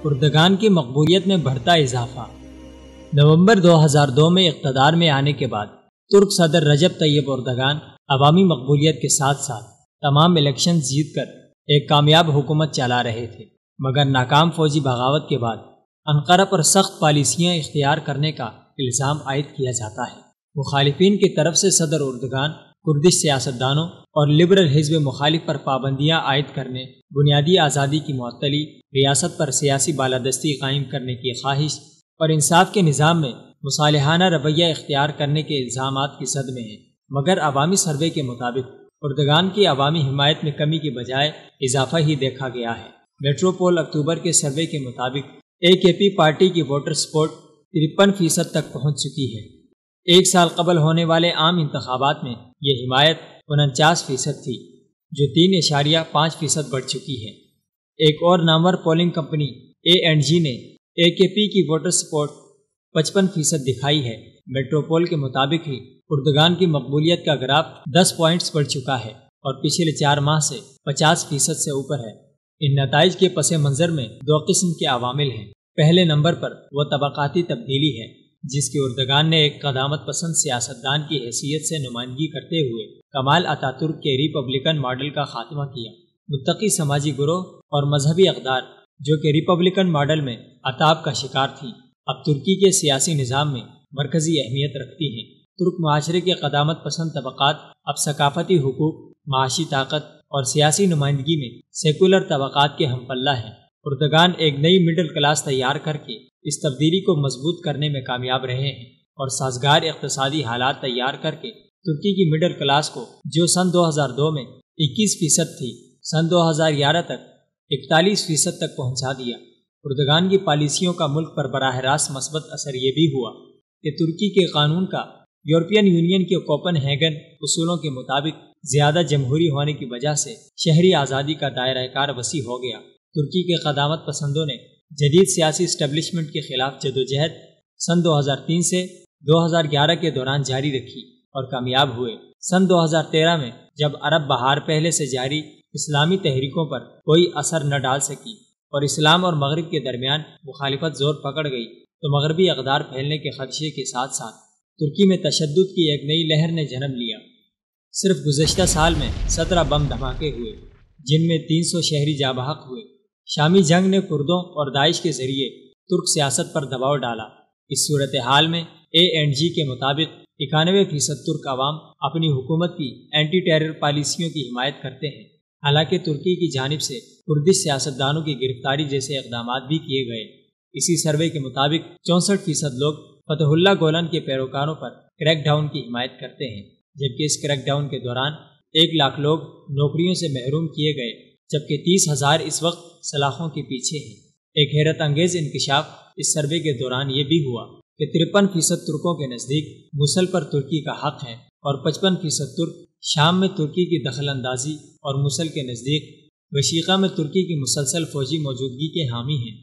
Erdogan کی مقبولیت میں بڑھتا اضافہ۔ نومبر 2002 میں اقتدار میں آنے کے بعد ترک صدر رجب طیب اردگان عوامی مقبولیت کے ساتھ ساتھ تمام الیکشن جیت کر ایک کامیاب حکومت چلا رہے تھے، مگر ناکام فوجی بغاوت کے بعد انقرہ پر سخت پالیسیاں اختیار کرنے کا الزام عائد کیا جاتا ہے۔ مخالفین کی طرف سے صدر اردگان کردش سیاستدانوں اور لبرل حزب مخالف پر پابندیاں عائد کرنے، بنیادی آزادی کی معطلی، ریاست پر سیاسی بالادستی قائم کرنے کی خواہش اور انصاف کے نظام میں مصالحانہ رویہ اختیار کرنے کے الزامات کی زد میں ہیں، مگر عوامی سروے کے مطابق اردگان کی عوامی حمایت میں کمی کی بجائے اضافہ ہی دیکھا گیا ہے۔ میٹروپول اکتوبر کے سروے کے مطابق AKP پارٹی کی ووٹر سپورٹ 53% تک پہنچ چکی ہے۔ ایک سال قبل ہونے والے عام انتخابات میں یہ حمایت 49% تھی، جو 3.5% بڑھ چکی ہے۔ ایک اور نامور پولنگ کمپنی A&G نے AKP کی ووٹر سپورٹ 55% دکھائی ہے۔ میٹروپول کے مطابق ہی اردگان کی مقبولیت کا گراف 10 پوائنٹس بڑھ چکا ہے اور پچھلے 4 ماہ سے 50% سے اوپر ہے۔ ان نتائج کے پس منظر میں 2 قسم کے عوامل ہیں۔ پہلے نمبر پر وہ طبقاتی تبدیلی ہے جس کی اردگان نے ایک قدامت پسند سیاستدان کی حیثیت سے نمائندگی کرتے ہوئے کمال اتاترک کے ریپبلکن ماڈل کا خاتمہ کیا۔ متقی سماجی گروہ اور مذہبی اقدار جو کہ ریپبلکن ماڈل میں عتاب کا شکار تھی، اب ترکی کے سیاسی نظام میں مرکزی اہمیت رکھتی ہیں۔ ترک معاشرے کے قدامت پسند طبقات اب ثقافتی حقوق، معاشی طاقت اور سیاسی نمائندگی میں سیکولر طبقات کے ہم پلہ ہیں۔ اردگان ایک نئی مڈل کلاس تیار کر کے اس تبدیلی کو مضبوط کرنے میں کامیاب رہے ہیں اور سازگار اقتصادی حالات تیار کر کے ترکی کی مڈل کلاس کو، جو سن 2002 میں 21% تھی، سن 2011 تک 41% تک پہنچا دیا۔ اردگان کی پالیسیوں کا ملک پر براہ راست مثبت اثر یہ بھی ہوا کہ ترکی کے قانون کا یورپین یونین کے کوپن ہیگن اصولوں کے مطابق زیادہ جمہوری ہونے کی وجہ سے شہری آزادی کا دائرہ کار وسیع ہو گیا۔ ترکی کے قدامت پسندوں نے جدید سیاسی اسٹیبلشمنٹ کے خلاف جدوجہد سن 2003 سے 2011 کے دوران جاری رکھی اور کامیاب ہوئے۔ سن 2013 میں جب عرب بہار پہلے سے جاری اسلامی تحریکوں پر کوئی اثر نہ ڈال سکی اور اسلام اور مغرب کے درمیان مخالفت زور پکڑ گئی، تو مغربی اقدار پھیلنے کے خدشے کے ساتھ ساتھ ترکی میں تشدد کی ایک نئی لہر نے جنم لیا۔ صرف گزشتہ سال میں 17 بم دھماکے ہوئے، جن میں 300 شہری جاں بحق ہوئے۔ شامی جنگ نے کردوں اور داعش کے ذریعے ترک سیاست پر دباؤ ڈالا۔ اس صورتحال میں A&G کے مطابق 91% ترک عوام اپنی حکومت کی اینٹی ٹیرر پالیسیوں کی حمایت کرتے ہیں، حالانکہ ترکی کی جانب سے کردش سیاستدانوں کی گرفتاری جیسے اقدامات بھی کیے گئے۔ اسی سروے کے مطابق 64% لوگ فتح اللہ گولن کے پیروکاروں پر کریک ڈاؤن کی حمایت کرتے ہیں، جبکہ اس کریک ڈاؤن کے دوران 1 لاکھ لوگ نوکریوں سے محروم کیے گئے، جبکہ 30,000 اس وقت سلاخوں کے پیچھے ہیں۔ ایک حیرت انگیز انکشاف اس سروے کے دوران یہ بھی ہوا کہ 53% ترکوں کے نزدیک موصل پر ترکی کا حق ہے اور 55% ترک شام میں ترکی کی دخل اندازی اور موصل کے نزدیک وشیقہ میں ترکی کی مسلسل فوجی موجودگی کے حامی ہیں۔